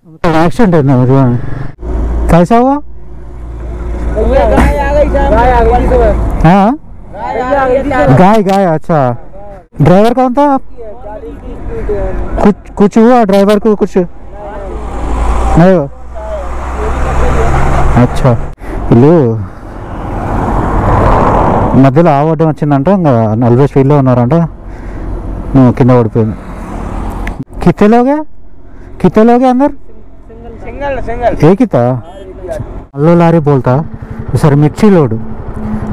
Accident है ना मुझे कैसा हुआ? हाँ गाय गाय अच्छा ड्राइवर कौन था? कुछ हुआ ड्राइवर को कुछ नहीं हुआ? अच्छा వీళ్ళు మధ్యలో ఆవడం వచ్చిందంట ఇంకా 40 స్పీడ్లో ఉన్నారంట కింద పడిపోయింది कितने लोग हैं अंदर? सिंगल एक ही था అల్లో లారీ బోల్తా సరే మిర్చి లోడు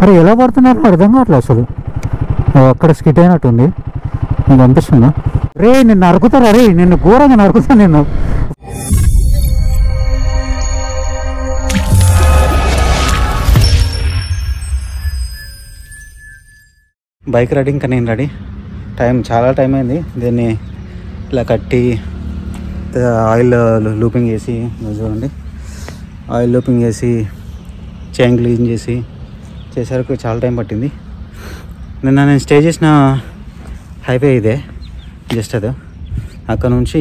అరే ఎలా పడుతున్నారు అర్థం కావట్లేదు అసలు అక్కడ స్కిట్ అయినట్టుంది నీకు అనిపిస్తుందా? రే నిన్ను నరుకుతారా రే నిన్ను ఘోరంగా నరుకుతా నిన్ను బైక్ రైడింగ్ కానీ నేను రెడీ చాలా టైం అయింది దీన్ని ఇలా కట్టి ఆయిల్ లూపింగ్ చేసి చూడండి ఆయిల్ లూపింగ్ చేసి చైన్ క్లీన్ చేసేసరికి చాలా టైం పట్టింది. నేను స్టే చేసిన హైవే ఇదే జస్ట్ అదే అక్కడ నుంచి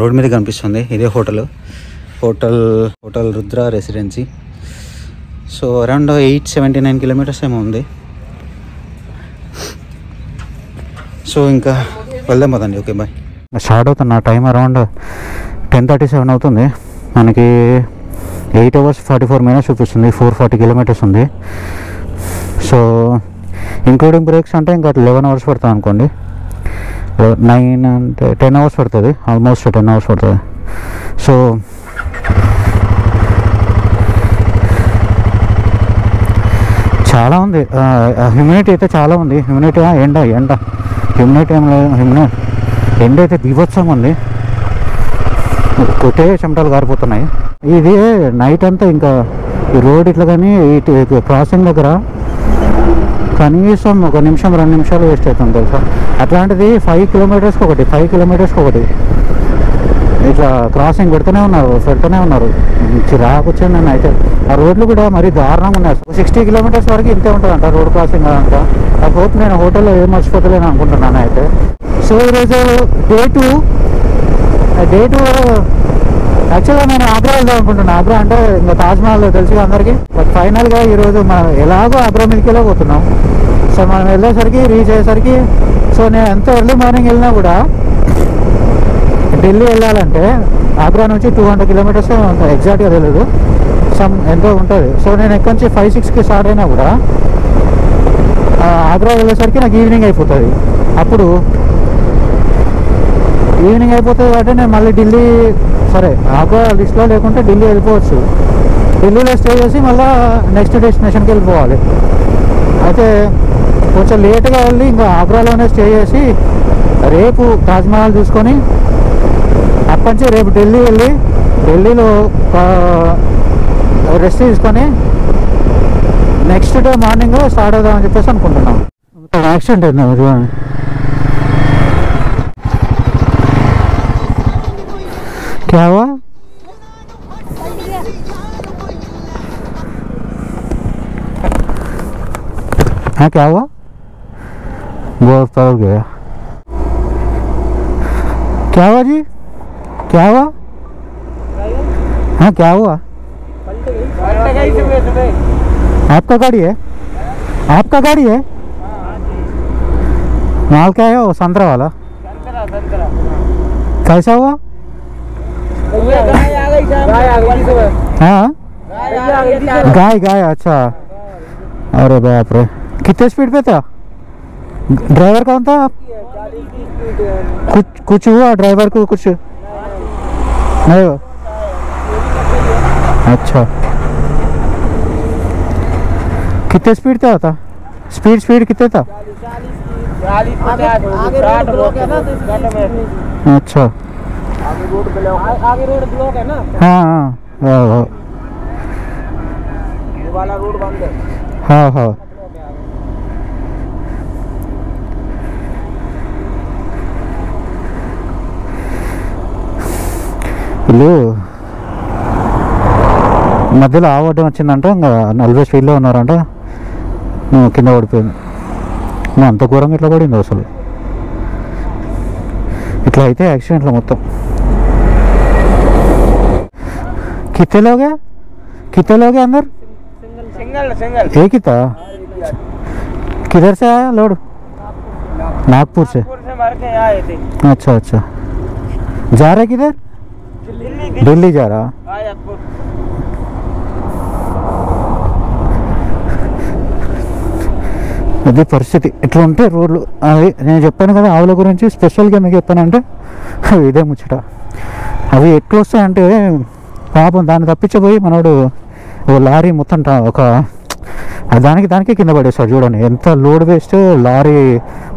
రోడ్ మీద కనిపిస్తుంది ఇదే hotel Rudra residency. So around 879 kilometres ఏమో ఉంది. సో ఇంకా వెళ్దాం కదండి. Okay bye. స్టార్ట్ అవుతున్న టైం అరౌండ్ 10:37 అవుతుంది. మనకి 8 hours 44 minutes చూపిస్తుంది. 440 కిలోమీటర్స్ ఉంది. సో ఇంక్లూడింగ్ బ్రేక్స్ అంటే ఇంకా 11 hours పడుతుంది అనుకోండి. 9 అంటే 10 hours పడుతుంది. ఆల్మోస్ట్ 10 hours పడుతుంది. సో చాలా ఉంది. హ్యూమిడిటీ అయితే చాలా ఉంది. హ్యూమిడిటీ ఎండ హ్యూమిడిటీ ఏం లేదు. ఎండ అయితే బీభత్సంగా ఉంది. కొట్టే చెమటలు కారిపోతున్నాయి. ఇది నైట్ అంతా ఇంకా ఈ రోడ్ ఇట్లా కానీ క్రాసింగ్ దగ్గర కనీసం 1 నిమిషం 2 నిమిషాలు వేస్ట్ అవుతుంది తెలుసా. అట్లాంటిది 5 కిలోమీటర్స్కి ఒకటి ఇట్లా క్రాసింగ్ పెడుతూనే ఉన్నారు. చిరాకు వచ్చింది నన్ను అయితే. ఆ రోడ్లు కూడా మరీ దారుణంగా ఉన్నాయి. 60 kilometers వరకు ఇంతే ఉంటుందంట రోడ్ క్రాసింగ్ అంతా. ఆ హోప్ నేను హోటల్లో ఏం మర్చిపోతలేను అనుకుంటున్నాను అయితే. సో ఈరోజు డే టూ యాక్చువల్గా నేను ఆగ్రా వెళ్దాం అనుకుంటున్నాను. ఆగ్రా అంటే ఇంకా తాజ్మహల్ తెలుసుగా అందరికీ. బట్ ఫైనల్గా ఈరోజు మనం ఎలాగో ఆగ్రా మీదకి పోతున్నాం. సో మనం రీచ్ అయ్యేసరికి సో నేను ఎంత ఎర్లీ మార్నింగ్ వెళ్ళినా కూడా ఢిల్లీ వెళ్ళాలంటే ఆగ్రా నుంచి 200 kilometers ఎగ్జాక్ట్గా తెలియదు ఎంతో ఉంటుంది. సో నేను ఎక్కడి నుంచి 5-6కి స్టార్ట్ అయినా కూడా ఆగ్రా వెళ్ళేసరికి నాకు ఈవినింగ్ అయిపోతుంది. అప్పుడు ఈవినింగ్ అయిపోతుంది కాబట్టి నేను మళ్ళీ ఢిల్లీ ఆగ్రా లిస్ట్లో లేకుంటే ఢిల్లీ వెళ్ళిపోవచ్చు. ఢిల్లీలో స్టే చేసి మళ్ళీ నెక్స్ట్ డెస్టినేషన్కి వెళ్ళిపోవాలి. అయితే కొంచెం లేట్గా వెళ్ళి ఇంకా ఆగ్రాలోనే స్టే చేసి రేపు తాజ్మహల్ చూసుకొని అప్పటి నుంచి రేపు ఢిల్లీ వెళ్ళి ఢిల్లీలో రెస్ట్ తీసుకొని నెక్స్ట్ డే మార్నింగ్ స్టార్ట్ అవుదామని చెప్పేసి అనుకుంటున్నాం. యాక్సిడెంట్ అయింది చూడండి. क्या हुआ? हाँ क्या हुआ? बहुत पलट गया. क्या हुआ जी? क्या हुआ? हाँ क्या हुआ? आपका गाड़ी है? आपका गाड़ी है? माल क्या है वो संतरा वाला? कैसा हुआ? हाँ गाय अच्छा. अरे बाप रे कितने स्पीड पे था? ड्राइवर कौन था? कुछ हुआ ड्राइवर को कुछ नहीं हुआ? अच्छा कितने स्पीड था? स्पीड कितने था? अच्छा आगे रोड ब्लॉक है ना. हाँ ये वाला रोड बंद है. हाँ వీళ్ళు మధ్యలో ఆవడం వచ్చిందంట ఇంకా 40 స్పీడ్లో ఉన్నారంట కింద పడిపోయింది. అంత ఘోరంగా ఇట్లా పడింది అసలు. ఇట్లా అయితే యాక్సిడెంట్లో మొత్తం कितने लोग हैं अंदर? सिंगल एक ही था। किधर से आया लोड? नागपुर से मार के यहाँ आए थे। अच्छा अच्छा। जा रहे किधर? दिल्ली जा रहा। అది పరిస్థితి. ఇట్లా ఉంటే రోడ్లు. అది నేను చెప్పాను కదా ఆవుల గురించి స్పెషల్గా మీకు చెప్పానంటే ఇదే ముచ్చట. అవి ఎట్లా వస్తాయంటే పాపం దాన్ని తప్పించబోయి మనోడు ఓ లారీ మొత్తం ఒక దానికి కింద పడేస్తాడు. చూడండి ఎంత లోడ్ వేస్ట్. లారీ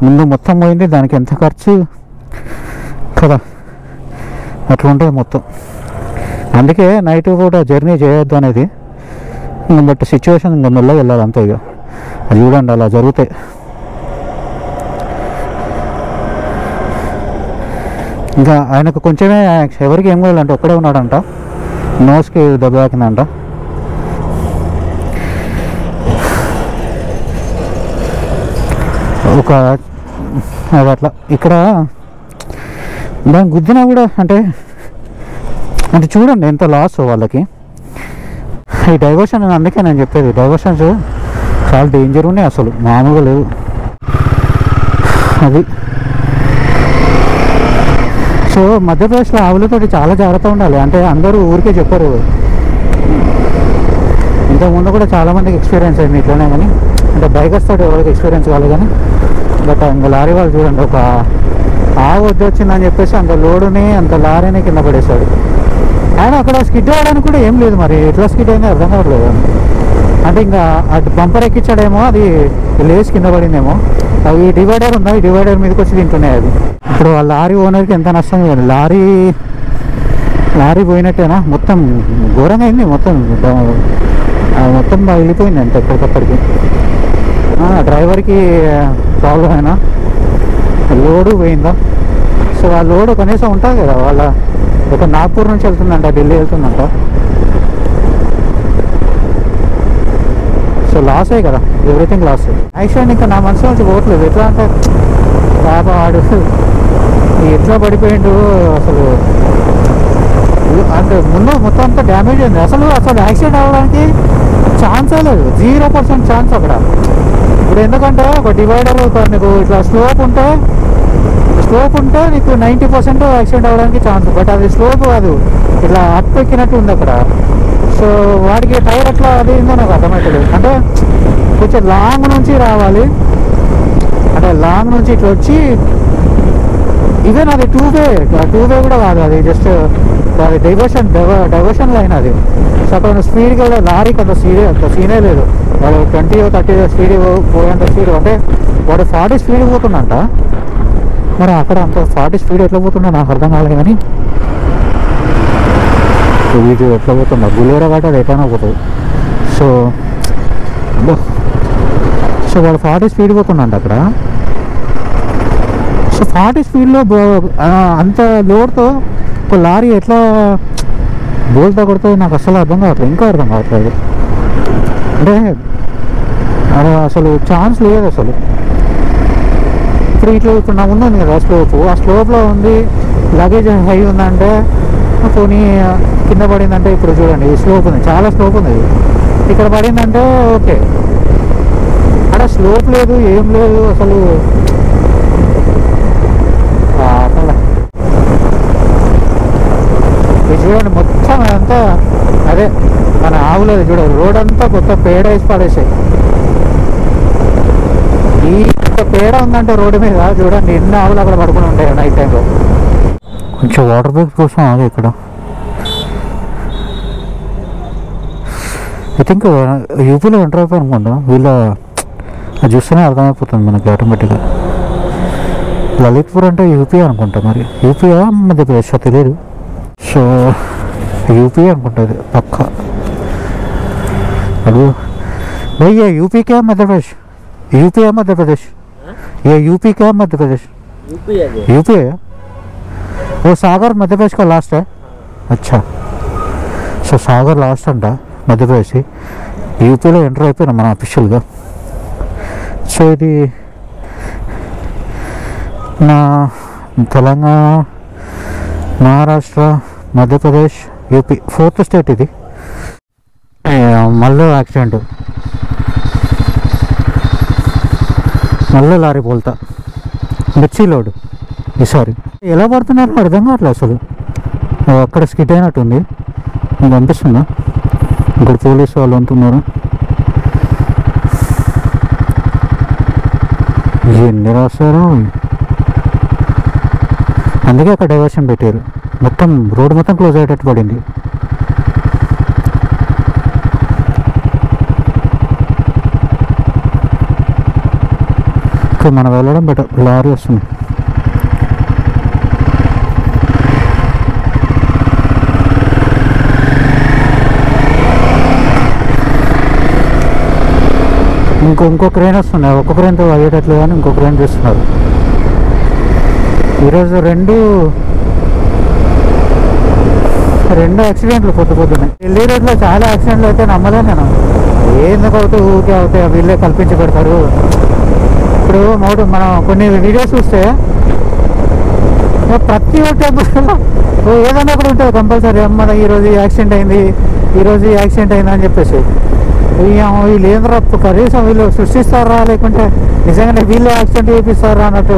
ముందు మొత్తం పోయింది, దానికి ఎంత ఖర్చు కదా. అట్లా ఉంటుంది మొత్తం. అందుకే నైట్ కూడా జర్నీ చేయొద్దు అనేది. బట్ సిచ్యువేషన్ ఇంకా మెల్లగా వెళ్ళాలి అంతే. ఇక అది చూడండి అలా జరుగుతాయి. ఇంకా ఆయనకు కొంచెమే, ఎవరికి ఏం కావాలంటే ఒక్కడే ఉన్నాడంట, నోస్కి దెబ్బ తాకిందంట. ఒక అది అట్లా ఇక్కడ దాని గుద్దినా కూడా అంటే చూడండి ఎంత లాస్ వాళ్ళకి. ఈ డైవర్షన్ అందుకే నేను చెప్పేది, డైవర్షన్స్ చాలా డేంజర్ ఉన్నాయి, అసలు మామూలుగా లేవు. అది సో మధ్యప్రదేశ్లో ఆవులతోటి చాలా జాగ్రత్త ఉండాలి. అంటే అందరూ ఊరికే చెప్పారు. ఇంతకుముందు కూడా చాలామందికి ఎక్స్పీరియన్స్ అయింది ఇట్లనే, కానీ అంటే బైకర్స్ తోటి ఎవరికి ఎక్స్పీరియన్స్ కాలేదు. కానీ బట్ ఇంకా లారీ వాళ్ళు చూడండి, ఒక ఆవు వద్ద వచ్చిందని చెప్పేసి అంత లోడుని అంత లారీని కింద పడేశాడు. ఆయన అక్కడ స్కిడ్ అవ్వడానికి కూడా ఏం లేదు, మరి ఎట్లా స్కిడ్ అయిందో అర్థం కావట్లేదు. అంటే ఇంకా అటు బంపర్ ఎక్కించాడేమో, అది లేస్ కింద పడిందేమో. అవి డివైడర్ ఉందా, ఈ డివైడర్ మీదకి వచ్చి తింటున్నాయి. అది ఇప్పుడు ఆ లారీ ఓనర్కి ఎంత నష్టం కాదు. లారీ పోయినట్టేనా, మొత్తం ఘోరంగా అయింది. మొత్తం వెళ్ళిపోయింది అంత ఎప్పటికప్పటికి. డ్రైవర్కి ప్రాబ్లం అయినా, లోడు పోయిందా. సో ఆ లోడు కనీసం ఉంటుంది కదా, వాళ్ళ ఒక నాగ్పూర్ నుంచి వెళ్తుందంట, ఢిల్లీ వెళ్తుందంట. సో లాస్ అయ్యి కదా, ఎవ్రీథింగ్ లాస్. యాక్చువల్లీ ఇంకా నా మనసు నుంచి పోవట్లేదు. ఎట్లా అంటే పాప వాడు ఎట్లా పడిపోయిండు అసలు. అంటే ముందు మొత్తం అంతా డ్యామేజ్ అయింది. అసలు యాక్సిడెంట్ అవ్వడానికి ఛాన్సే లేదు, 0% ఛాన్స్ అక్కడ. ఇప్పుడు ఎందుకంటే ఒక డివైడర్ నీకు ఇట్లా స్లోప్ ఉంటే నీకు 90% యాక్సిడెంట్ అవ్వడానికి ఛాన్స్. బట్ అది స్లోప్ కాదు, ఇట్లా అప్ ఎక్కినట్టు ఉంది అక్కడ. సో వాడికి టైర్ ఎట్లా అది ఉందో నాకు అర్థమవుతలేదు. అంటే కొంచెం లాంగ్ నుంచి రావాలి, అంటే లాంగ్ నుంచి ఇట్లా వచ్చి, ఈవెన్ అది టూ వే కూడా కాదు, అది జస్ట్ అది డైవర్షన్ లైన్ అది. సో అక్కడ స్పీడ్గా కూడా లారీకి అంత సీనే లేదు. వాడు 20-30 స్పీడ్ పోయేంత స్పీడ్, అంటే వాడు 40 స్పీడ్ పోతుందంట. మరి అక్కడ అంత 40 స్పీడ్ ఎట్లా పోతుందో నాకు అర్థం కాలేదు. కానీ వీటి ఎట్లా పోతుందా, బులేరో కాబట్టి అది ఎట్లయినా పోతుంది. సో వాడు 40 స్పీడ్ పోతుందంట అక్కడ. సో 40 స్పీడ్లో అంత లోడ్తో ఒక లారీ ఎట్లా బోల్తా కొడుతుంది నాకు అసలు అర్థం కావట్లేదు, ఇంకా అర్థం కావట్లేదు. అంటే అసలు ఛాన్స్ లేదు అసలు. ఇప్పుడు నా ఉంది కదా స్లోపు, ఆ స్లోప్లో ఉంది, లగేజ్ హై ఉందంటే పోనీ కింద పడిందంటే, ఇప్పుడు చూడండి ఈ స్లోప్ ఉంది, చాలా స్లోప్ ఉంది. ఇక్కడ పడిందంటే ఓకే, అక్కడ స్లోప్ లేదు, ఏం లేదు అసలు. ఇది చూడండి మొత్తం అంతా అదే మన ఆవులేదు చూడండి, రోడ్ అంతా కొత్త పేడ వేసి పడేసాయి. ఈ పేడ ఉందంటే రోడ్డు మీద చూడండి ఎన్ని ఆవులు అక్కడ పడుకుని ఉంటాయి నైట్ టైంలో. కొంచెం వాటర్ బ్రేక్ కోసం ఆగే ఇక్కడ. ఐ థింక్ యూపీలో ఎంటర్ అయిపోయి అనుకుంటా. వీళ్ళ అది చూస్తేనే అర్థమైపోతుంది మనకి ఆటోమేటిక్గా. లలిత్పూర్ అంటే యూపీ అనుకుంటా, మరి యూపీయా మధ్యప్రదేశ్ తెలియదు. సో यूपी అనుకుంటుంది పక్క. अरे भाई ये यूपी क्या मध्य प्रदेश? यूपी है मध्य प्रदेश? ये यूपी क्या मध्य प्रदेश? यूपी है। वो सागर मध्य प्रदेश का लास्ट है। अच्छा, సో సాగర్ లాస్ట్ అంట మధ్యప్రదేశ్. యూపీలో ఎంటర్ అయిపోయినా మన అఫీషియల్గా. సో ఇది నా Telangana, Maharashtra, Madhya Pradesh, UP 4th state ఇది. మళ్ళీ యాక్సిడెంట్, మళ్ళీ లారీ పోల్తా మిర్చి లోడ్. సారీ, ఎలా పడుతున్నారు అర్థం కావట్లేదు అసలు. అక్కడ స్కిట్ అయినట్టుంది, మీకు అనిపిస్తుందా? ఇక్కడ పోలీసు వాళ్ళు ఉంటున్నారు. ఎన్ని రాస్తారు, అందుకే అక్కడ డైవర్షన్ పెట్టారు. మొత్తం రోడ్డు మొత్తం క్లోజ్ అయ్యేటట్టు పడింది. ఇక్కడ మనం వెళ్ళడం బెటర్, లారీ వస్తుంది. ఇంకో క్రేన్ వస్తుంది, ఒక్క క్రేన్తో అయ్యేటట్లు కానీ ఇంకో క్రేన్ చేస్తున్నారు. ఈరోజు రెండు యాక్సిడెంట్లు పొద్దున్నాయి. ఢిల్లీ రోడ్లో చాలా యాక్సిడెంట్లు అయితే నమ్మలేను నేను. ఎందుకు అవుతాయి వీళ్ళే కల్పించి పెడతారు. ఇప్పుడు మనం కొన్ని వీడియోస్ చూస్తే ప్రతి ఒక్క ఏదైనా కూడా ఉంటుంది కంపల్సరీ. మన ఈరోజు యాక్సిడెంట్ అయింది అని చెప్పేసి వీళ్ళు ఏంద్రా కనీసం వీళ్ళు సృష్టిస్తారా లేకుంటే నిజంగానే వీళ్ళు యాక్సిడెంట్ చేపిస్తారా అన్నట్టు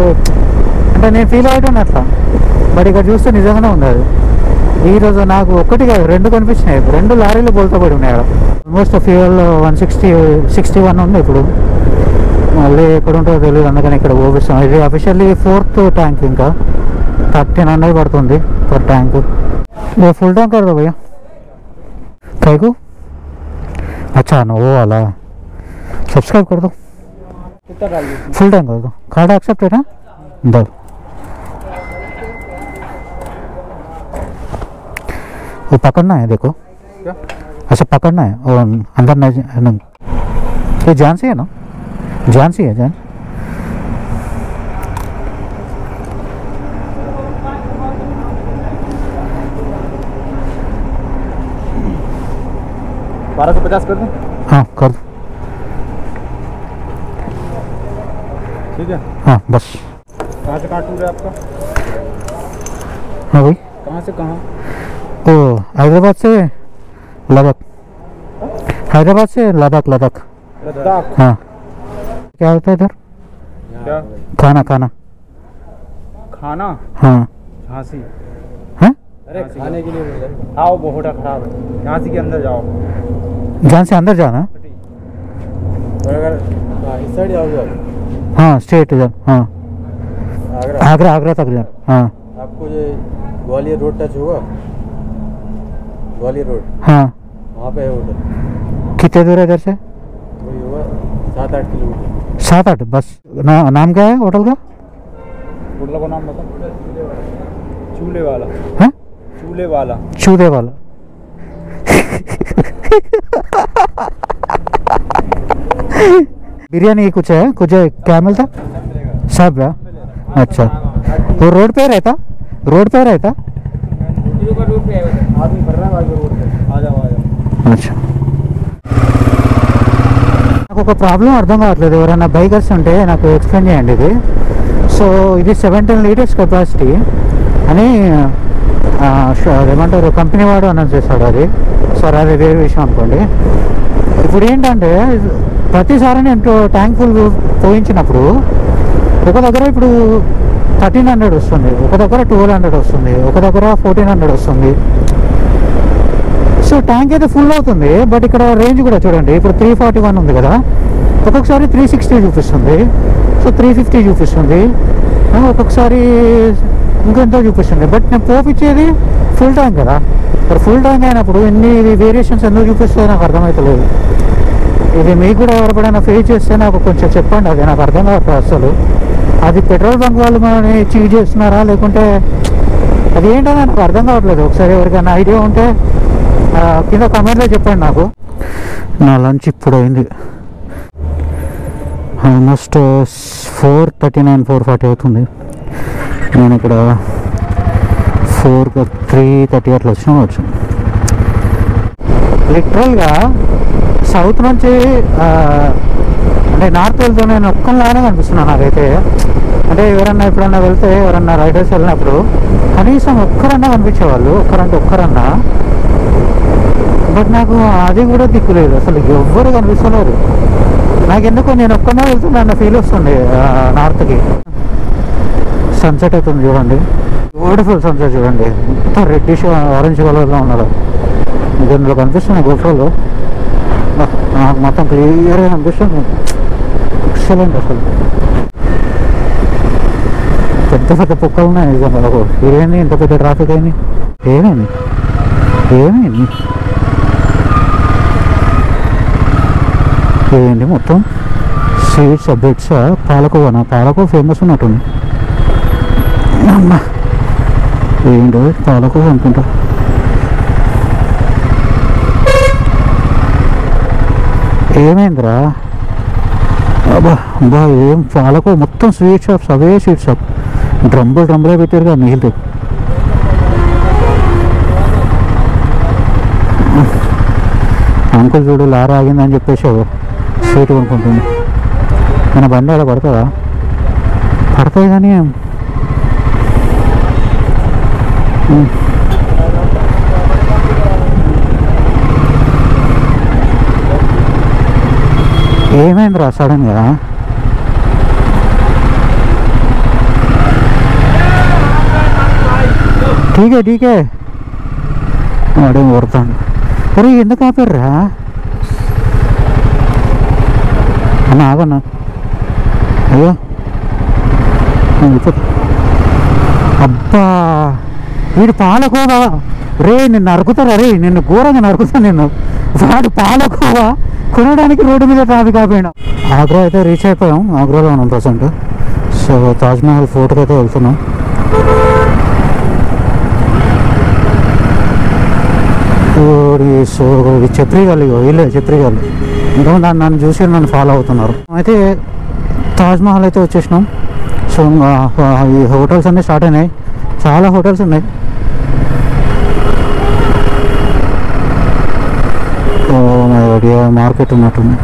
అంటే నేను ఫీల్ అవుతాను అట్లా. బట్ ఇక్కడ చూస్తే నిజంగానే ఉంది అది. ఈరోజు నాకు ఒక్కటి కాదు, రెండు కనిపించినాయి. రెండు లారీలు బోల్తా పడి ఉన్నాయి. ఆల్మోస్ట్ ఫ్యూయల్ 161 ఉంది ఇప్పుడు. మళ్ళీ ఎక్కడ ఉంటుందో తెలియదు, అందుకని ఇక్కడ ఓపిస్తాం. ఇది అఫీషియల్లీ 4th ట్యాంక్, ఇంకా 1300 పడుతుంది పర్ ట్యాంక్. ఫుల్ ట్యాంక్ कर दो भैया कैको। अच्छा ना वो वाला सब्सक्राइब कर दो, फुल टैंक कर दो। कार्ड एक्सेप्ट है ना, दो। वो पकड़ना है, देखो क्या? अच्छा पकड़ना है और अंदर नहीं। ये जान से है ना, जान से है जान। बारह 150 कर दूं? हाँ कर दो। ठीक है, हाँ बस। कहाँ से कहाँ टूर है आपका? हाँ भाई, कहाँ से कहाँ? तो हैदराबाद से लद्दाख। हैदराबाद से लद्दाख। लद्दाख हाँ। क्या होता है इधर? क्या खाना? खाना खाना हाँ, झांसी। हैं? अरे खाने के लिए आओ, बहुत खराब है। झांसी के अंदर जाओ, झांसी अंदर जाना। अगर इस साइड जाओगे हाँ, स्ट्रेट जाओ। हाँ आगरा तक जाओ। हाँ आपको ये ग्वालियर रोड टच होगा, ग्वालियर रोड हाँ, वहाँ पे है होटल। कितने दूर है इधर से? वही होगा 7-8 किलोमीटर। 7-8 बस। नाम क्या है होटल का? होटल का नाम बता। चूल्हे वाला। हैं? चूल्हे वाला। बिरयानी कुछ है, क्या मिलता? सब है। अच्छा वो रोड पे रहता? अच्छा నాకు ఒక ప్రాబ్లం అర్థం కావట్లేదు. ఎవరైనా బైకర్స్ ఉంటే నాకు ఎక్స్ప్లెయిన్ చేయండి ఇది. సో ఇది 17 లీటర్స్ కెపాసిటీ అని ఏమంటారు కంపెనీ వాడు అనౌన్స్ చేస్తాడు. అది సరే, అది వేరే విషయం అనుకోండి. ఇప్పుడు ఏంటంటే ప్రతిసారి నేను ట్యాంక్ ఫుల్ పోయించినప్పుడు ఒక దగ్గర ఇప్పుడు 1300 వస్తుంది, ఒక దగ్గర 1200 వస్తుంది, ఒక దగ్గర 1400 వస్తుంది. సో ట్యాంక్ అయితే ఫుల్ అవుతుంది. బట్ ఇక్కడ రేంజ్ కూడా చూడండి, ఇప్పుడు 341 ఉంది కదా, ఒక్కొక్కసారి 360 చూపిస్తుంది, సో 350 చూపిస్తుంది, ఒక్కొక్కసారి ఇంకెంతో చూపిస్తుంది. బట్ నేను పోపించేది ఫుల్ ట్యాంక్ కదా. మరి ఫుల్ ట్యాంక్ అయినప్పుడు ఎన్ని వేరియేషన్స్ ఎందుకు చూపిస్తుందో నాకు అర్థమవుతలేదు. ఇది మీకు కూడా ఎవరిపడైనా ఫేస్ చేస్తే నాకు కొంచెం చెప్పండి. అది నాకు అర్థం కావట్లేదు అసలు. అది పెట్రోల్ బంక్ వాళ్ళు మనని చీజ్ చేస్తున్నారా లేకుంటే అది ఏంటో నాకు అర్థం కావట్లేదు. ఒకసారి ఎవరికైనా ఐడియా ఉంటే కింద కమెంట్లో చెప్పండి నాకు. నా లంచ్ ఇప్పుడు అయింది. ఆల్మోస్ట్ 4:39, 4:40 అవుతుంది. నేను ఇక్కడ 3:30 అట్లా వచ్చిన లిటరల్గా సౌత్ నుంచి అంటే నార్త్ వెళ్తూ నేను ఒక్కలానే కనిపిస్తున్నాను నాకైతే. అంటే ఎవరన్నా ఎప్పుడన్నా వెళ్తే ఎవరన్నా రైడర్స్ వెళ్ళినప్పుడు కనీసం ఒక్కరన్నా కనిపించేవాళ్ళు, ఒక్కరన్నా. బట్ నాకు అది కూడా దిక్కులేదు, అసలు ఎవ్వరు కనిపిస్తున్నారు. నాకెందుకు నేను ఒక్కనే వెళ్తున్నా అన్న ఫీల్ వస్తుంది. నార్త్కి సన్సెట్ అవుతుంది చూడండి, బ్యూటిఫుల్ సన్సెట్ చూడండి. మొత్తం రెడ్డిష్ ఆరెంజ్ కలర్లో ఉన్నారు. దీనిలో కనిపిస్తుంది గోప్రోలో, నాకు మొత్తం క్లియర్గా కనిపిస్తుంది. ఎక్సలెంట్ అసలు. పెద్ద పెద్ద కుక్కలు ఉన్నాయి నిజంగా. ఇదేంది ఇంత పెద్ద ట్రాఫిక్ అయింది? ఏమైంది ఏమైంది ఏంటి మొత్తం స్వీట్స్ బెడ్స్? పాలకోవనా? పాలకో ఫేమస్ ఉన్నట్టుంది. అమ్మా ఏంటో పాలకో అనుకుంటా. ఏమైందిరా? అబ్బా అబ్బా ఏం పాలకో మొత్తం స్వీట్ షాప్స్, అవే స్వీట్ షాప్. డ్రమ్ములే పెట్టారు కదా నీళ్ళు. అంకుల్ చూడు లారీ ఆగిందని చెప్పేసి స్వీట్ కొనుక్కుంటుంది. మన బండి అలా పడుతుందా? పడుతుంది కానీ ఏమైందిరా సడన్గా? ఠీకే వాడేం కొడతాను. అరే ఎందుకు ఆపారా అన్న? ఆగన్నా, అయ్యో అబ్బా వీడు పాలకోవా రే, నిన్ను నరుకుతారా రే, నిన్ను ఘోరంగా నరుకుతా నిన్ను. వాడు పాలకోవా కొనడానికి రోడ్డు మీద ట్రాఫిక్ ఆపాడు. ఆగ్రా అయితే రీచ్ అయిపోయాం, ఆగ్రాలో ఉన్నాం ప్రజెంట్. సో తాజ్మహల్ ఫోర్ట్కి అయితే వెళ్తున్నాం. సో చెప్రిగాలి, వీళ్ళే చెప్రిగాలి. ఇంతకుముందు నన్ను చూసి నన్ను ఫాలో అవుతున్నారు. అయితే తాజ్మహల్ అయితే వచ్చేసినాం. సో ఈ హోటల్స్ అన్నీ స్టార్ట్ అయినాయి, చాలా హోటల్స్ ఉన్నాయి. మార్కెట్ ఉన్నట్టుంది.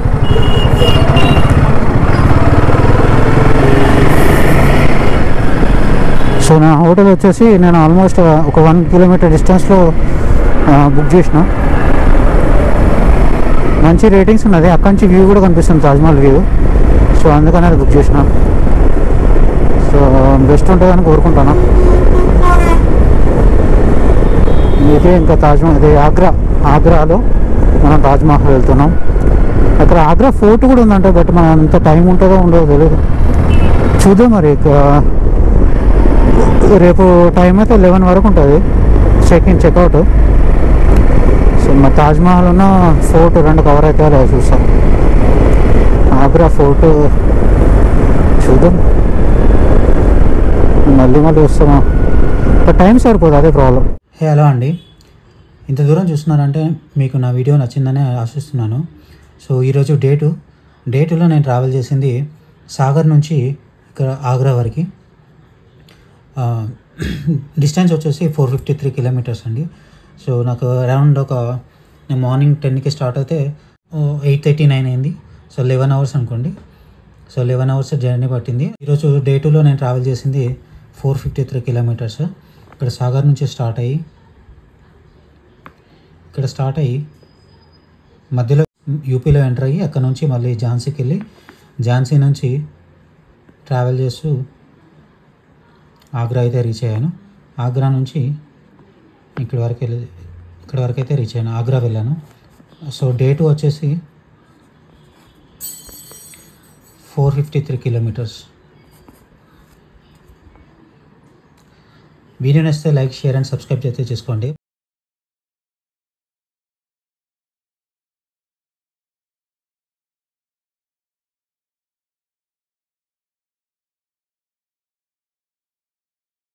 సో నా హోటల్ వచ్చేసి నేను ఆల్మోస్ట్ ఒక 1 కిలోమీటర్ డిస్టెన్స్లో బుక్ చేసిన. మంచి రేటింగ్స్ ఉన్నది, అక్కడి నుంచి వ్యూ కూడా కనిపిస్తుంది, తాజ్మహల్ వ్యూ. సో అందుకని అది బుక్ చేసిన. సో బెస్ట్ ఉంటుందని కోరుకుంటాను. ఇదే ఇంకా తాజ్మహల్, ఇది ఆగ్రాలో మనం తాజ్మహల్ వెళ్తున్నాం. అక్కడ ఆగ్రా ఫోర్ట్ కూడా ఉందంటే, బట్ మన అంత టైం ఉంటుందో ఉండదో తెలియదు, చూద్దాం మరి. రేపు టైం అయితే 11 వరకు ఉంటుంది చెక్అవుట్. సో మా తాజ్మహల్ ఉన్న ఫోర్ట్ 2 కవర్ అయితే అలా చూస్తాం. ఆగ్రా ఫోర్ట్ చూద్దాం, మళ్ళీ వస్తామా, బట్ టైం సరిపోదు, అదే ప్రాబ్లం. హలో అండి, ఇంత దూరం చూస్తున్నారంటే మీకు నా వీడియో నచ్చిందని ఆశిస్తున్నాను. సో ఈరోజు డేటులో నేను ట్రావెల్ చేసింది సాగర్ నుంచి ఇక్కడ ఆగ్రా వరకు. డిస్టెన్స్ వచ్చేసి 453 కిలోమీటర్స్ అండి. సో నాకు అరౌండ్ నేను మార్నింగ్ 10కి స్టార్ట్ అయితే 8:39 అయింది. సో 11 అవర్స్ అనుకోండి. సో 11 అవర్స్ జర్నీ పట్టింది. ఈరోజు డే 2లో నేను ట్రావెల్ చేసింది 453 కిలోమీటర్స్. ఇక్కడ సాగర్ నుంచి స్టార్ట్ అయ్యి మధ్యలో యూపీలో ఎంటర్ అయ్యి అక్కడ నుంచి మళ్ళీ ఝాన్సీకి వెళ్ళి ఝాన్సీ నుంచి ట్రావెల్ చేస్తూ ఆగ్రా అయితే రీచ్ అయ్యాను. ఆగ్రా నుంచి ఇక్కడ వరకు అయితే రీచ్ అయ్యాను, ఆగ్రా వెళ్ళాను. సో డే 2 వచ్చేసి 453 కిలోమీటర్స్. వీడియో నచ్చితే లైక్, షేర్ అండ్ సబ్స్క్రైబ్ అయితే చేసుకోండి.